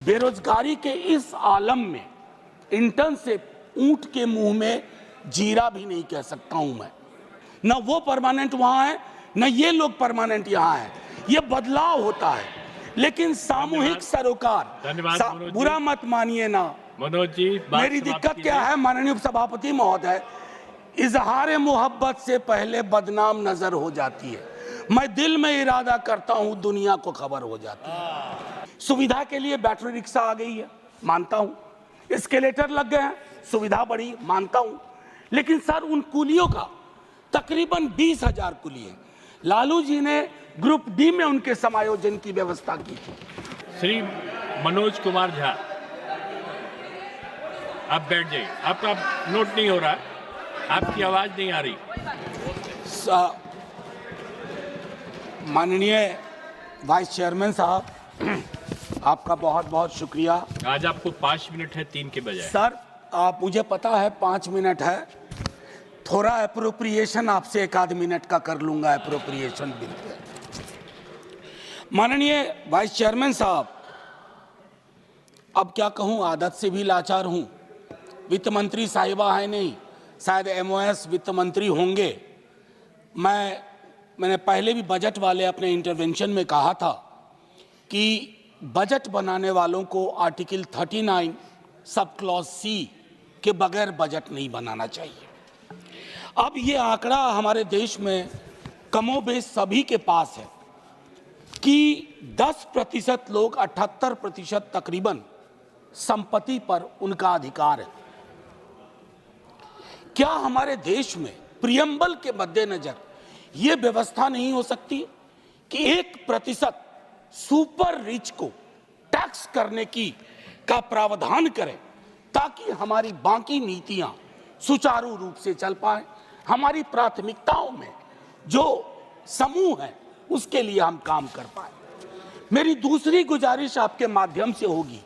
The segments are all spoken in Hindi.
बेरोजगारी के इस आलम में इंटर्न से ऊंट के मुंह में जीरा भी नहीं कह सकता हूं मैं। न वो परमानेंट वहां है, न ये लोग परमानेंट यहां है। ये बदलाव होता है, लेकिन सामूहिक सरोकार। बुरा मत मानिए ना मनोज जी, मेरी दिक्कत क्या है माननीय सभापति महोदय, इजहार मोहब्बत से पहले बदनाम नजर हो जाती है। मैं दिल में इरादा करता हूं, दुनिया को खबर हो जाती है। सुविधा के लिए बैटरी रिक्शा आ गई है, मानता हूं। एस्केलेटर लग गए हैं, सुविधा बढ़ी, मानता हूं। लेकिन सर, उन कुलियों का तकरीबन 20,000 कुली है। लालू जी ने ग्रुप डी में उनके समायोजन की व्यवस्था की थी। श्री मनोज कुमार झा, आप बैठ जाइए। आपका नोट नहीं हो रहा, आपकी आवाज नहीं आ रही। माननीय वाइस चेयरमैन साहब, आपका बहुत बहुत शुक्रिया। आज आपको 5 मिनट है 3 के बजाय। सर, आप मुझे पता है 5 मिनट है, थोड़ा अप्रोप्रिएशन आपसे 1 मिनट का कर लूंगा। अप्रोप्रिएशन बिल पे माननीय वाइस चेयरमैन साहब, अब क्या कहूं, आदत से भी लाचार हूं। वित्त मंत्री साहिबा है नहीं, शायद एमओएस वित्त मंत्री होंगे। मैंने पहले भी बजट वाले अपने इंटरवेंशन में कहा था कि बजट बनाने वालों को आर्टिकल 39 सब क्लॉज सी के बगैर बजट नहीं बनाना चाहिए। अब ये आंकड़ा हमारे देश में कमोबेश सभी के पास है कि 10% लोग 78% तकरीबन संपत्ति पर उनका अधिकार है। क्या हमारे देश में प्रियम्बल के मद्देनजर ये व्यवस्था नहीं हो सकती कि 1% सुपर रिच को टैक्स करने का प्रावधान करें, ताकि हमारी बाकी नीतियां सुचारू रूप से चल पाए। हमारी प्राथमिकताओं में जो समूह है उसके लिए हम काम कर पाए। मेरी दूसरी गुजारिश आपके माध्यम से होगी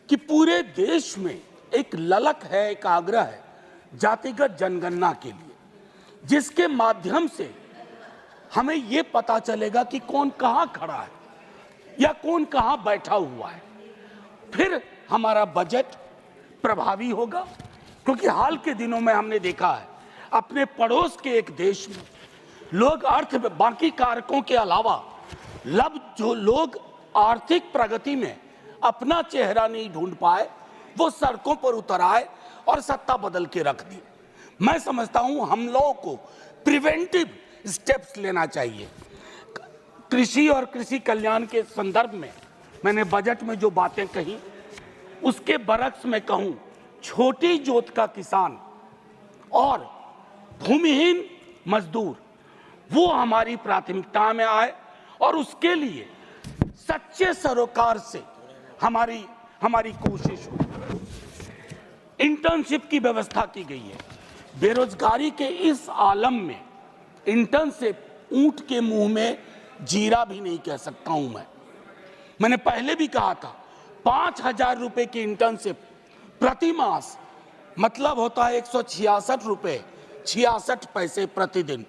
कि पूरे देश में एक ललक है, एक आग्रह है जातिगत जनगणना के लिए, जिसके माध्यम से हमें ये पता चलेगा कि कौन कहां खड़ा है या कौन कहां बैठा हुआ है। फिर हमारा बजट प्रभावी होगा, क्योंकि हाल के दिनों में हमने देखा है अपने पड़ोस के एक देश में लोग बाकी कारकों के अलावा जो लोग आर्थिक प्रगति में अपना चेहरा नहीं ढूंढ पाए, वो सड़कों पर उतर आए और सत्ता बदल के रख दी। मैं समझता हूं हम लोगों को प्रिवेंटिव स्टेप्स लेना चाहिए। कृषि और कृषि कल्याण के संदर्भ में मैंने बजट में जो बातें कही, उसके बरक्स में कहूं, छोटी जोत का किसान और भूमिहीन मजदूर वो हमारी प्राथमिकता में आए, और उसके लिए सच्चे सरोकार से हमारी कोशिश हो। इंटर्नशिप की व्यवस्था की गई है। बेरोजगारी के इस आलम में इंटर्न से ऊंट के मुंह में जीरा भी नहीं कह सकता हूं मैंने पहले भी कहा था, 5,000 रुपए की इंटर्नशिप प्रति मास मतलब होता है 166 रुपए 66 पैसे प्रतिदिन।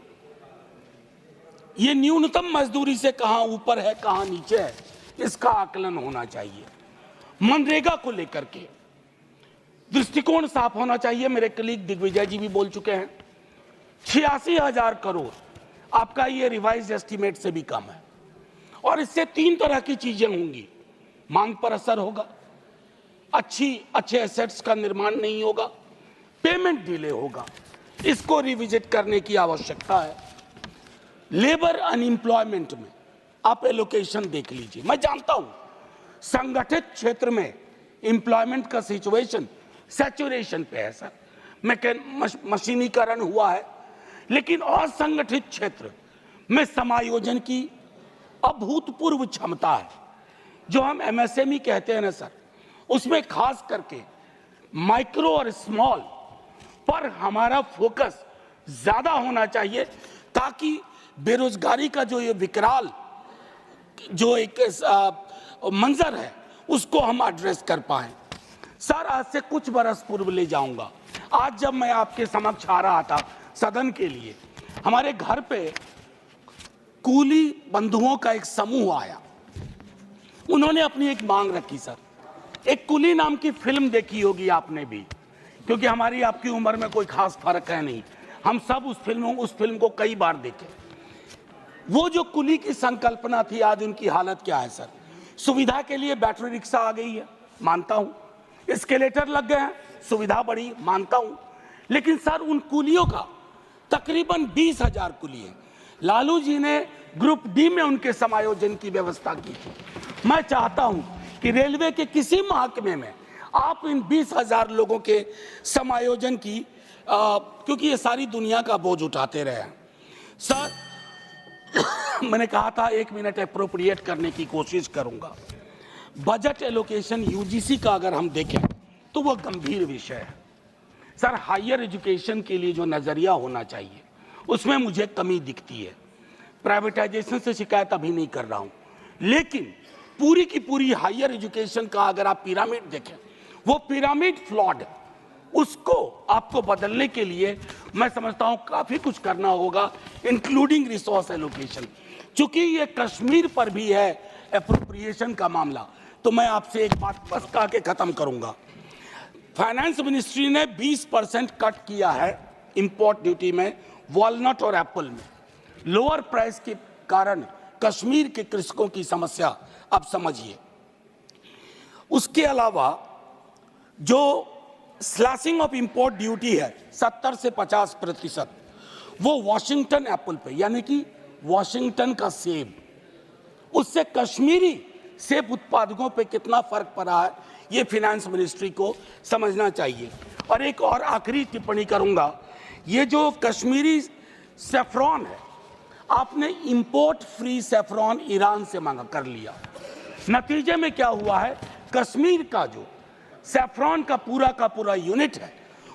ये न्यूनतम मजदूरी से कहां ऊपर है कहां नीचे है, इसका आकलन होना चाहिए। मनरेगा को लेकर के दृष्टिकोण साफ होना चाहिए। मेरे कलीग दिग्विजय जी भी बोल चुके हैं, 86,000 करोड़ आपका ये रिवाइज एस्टीमेट से भी कम है। और इससे 3 तरह की चीजें होंगी। मांग पर असर होगा, अच्छे एसेट्स का निर्माण नहीं होगा, पेमेंट डिले होगा। इसको रिविजिट करने की आवश्यकता है। लेबर अनएम्प्लॉयमेंट में आप एलोकेशन देख लीजिए। मैं जानता हूं संगठित क्षेत्र में एम्प्लॉयमेंट का सिचुएशन सैचुरेशन पे है सर, मशीनीकरण हुआ है, लेकिन असंगठित क्षेत्र में समायोजन की अभूतपूर्व क्षमता है। जो हम एमएसएमई कहते हैं ना सर, उसमें खास करके माइक्रो और स्मॉल पर हमारा फोकस ज्यादा होना चाहिए, ताकि बेरोजगारी का जो ये विकराल जो एक मंजर है उसको हम एड्रेस कर पाए। सर, आज से कुछ बरस पूर्व ले जाऊंगा। आज जब मैं आपके समक्ष आ रहा था सदन के लिए, हमारे घर पे कूली बंधुओं का एक समूह आया। उन्होंने अपनी एक मांग रखी सर, एक कुली नाम की फिल्म देखी होगी आपने भी, क्योंकि हमारी आपकी उम्र में कोई खास फर्क है नहीं, हम सब उस फिल्म को कई बार देखे। वो जो कुली की संकल्पना थी, आज उनकी हालत क्या है सर? सुविधा के लिए बैटरी रिक्शा आ गई है, मानता हूं, एस्केलेटर लग गए हैं, सुविधा बढ़ी, मानता हूं, लेकिन सर उन कुलियों का तकरीबन 20,000 कुली है। लालू जी ने ग्रुप डी में उनके समायोजन की व्यवस्था की थी। मैं चाहता हूं कि रेलवे के किसी महकमे में आप इन 20,000 लोगों के समायोजन की, क्योंकि ये सारी दुनिया का बोझ उठाते रहे हैं सर। मैंने कहा था 1 मिनट एप्रोप्रिएट करने की कोशिश करूंगा। बजट एलोकेशन यूजीसी का अगर हम देखें तो वह गंभीर विषय है सर। हायर एजुकेशन के लिए जो नजरिया होना चाहिए उसमें मुझे कमी दिखती है। प्राइवेटाइजेशन से शिकायत अभी नहीं कर रहा हूं, लेकिन पूरी की पूरी हायर एजुकेशन का अगर आप पिरामिड देखें, वो पिरामिड फ्लॉड, उसको आपको बदलने के लिए मैं समझता हूं काफी कुछ करना होगा, इंक्लूडिंग रिसोर्स एलोकेशन। चूंकि ये कश्मीर पर भी है एप्रोप्रिएशन का मामला, तो मैं आपसे एक बात बस कह के खत्म करूंगा। फाइनेंस मिनिस्ट्री ने 20% कट किया है इंपोर्ट ड्यूटी में, वॉलनट और एप्पल में। लोअर प्राइस के कारण कश्मीर के कृषकों की समस्या अब समझिए। उसके अलावा जो स्लैशिंग ऑफ इंपोर्ट ड्यूटी है 70 से 50%, वो वॉशिंगटन एप्पल पे, यानी कि वॉशिंगटन का सेब, उससे कश्मीरी सेब उत्पादकों पे कितना फर्क पड़ा है, ये फाइनेंस मिनिस्ट्री को समझना चाहिए। और एक और आखिरी टिप्पणी करूंगा, ये जो कश्मीरी सेफ्रॉन है, आपने इंपोर्ट फ्री सेफ्रॉन ईरान से मांगा कर लिया, नतीजे में क्या हुआ है, कश्मीर का जो सेफ्रॉन का पूरा यूनिट है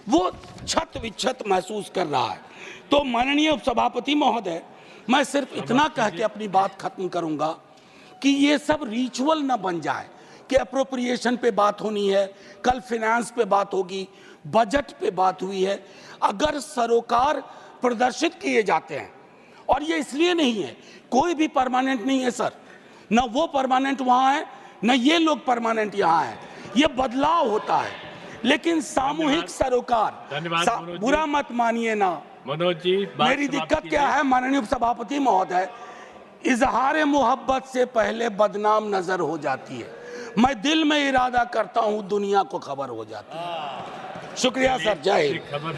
वो छत विच्छत महसूस कर रहा है। तो माननीय उपसभापति महोदय, मैं सिर्फ इतना कह के अपनी बात खत्म करूंगा कि ये सब रिचुअल न बन जाए कि अप्रोप्रिएशन पे बात होनी है, कल फाइनेंस पे बात होगी, बजट पे बात हुई है। अगर सरोकार प्रदर्शित किए जाते हैं, और ये इसलिए नहीं है, कोई भी परमानेंट नहीं है सर, न वो परमानेंट वहां है, न ये लोग परमानेंट यहाँ है, ये बदलाव होता है, लेकिन सामूहिक सरोकार, बुरा मत मानिए ना मनोज जी, मेरी दिक्कत क्या है माननीय उपसभापति महोदय, इजहार मोहब्बत से पहले बदनाम नजर हो जाती है। मैं दिल में इरादा करता हूं, दुनिया को खबर हो जाती है। शुक्रिया सर, जय हिंद।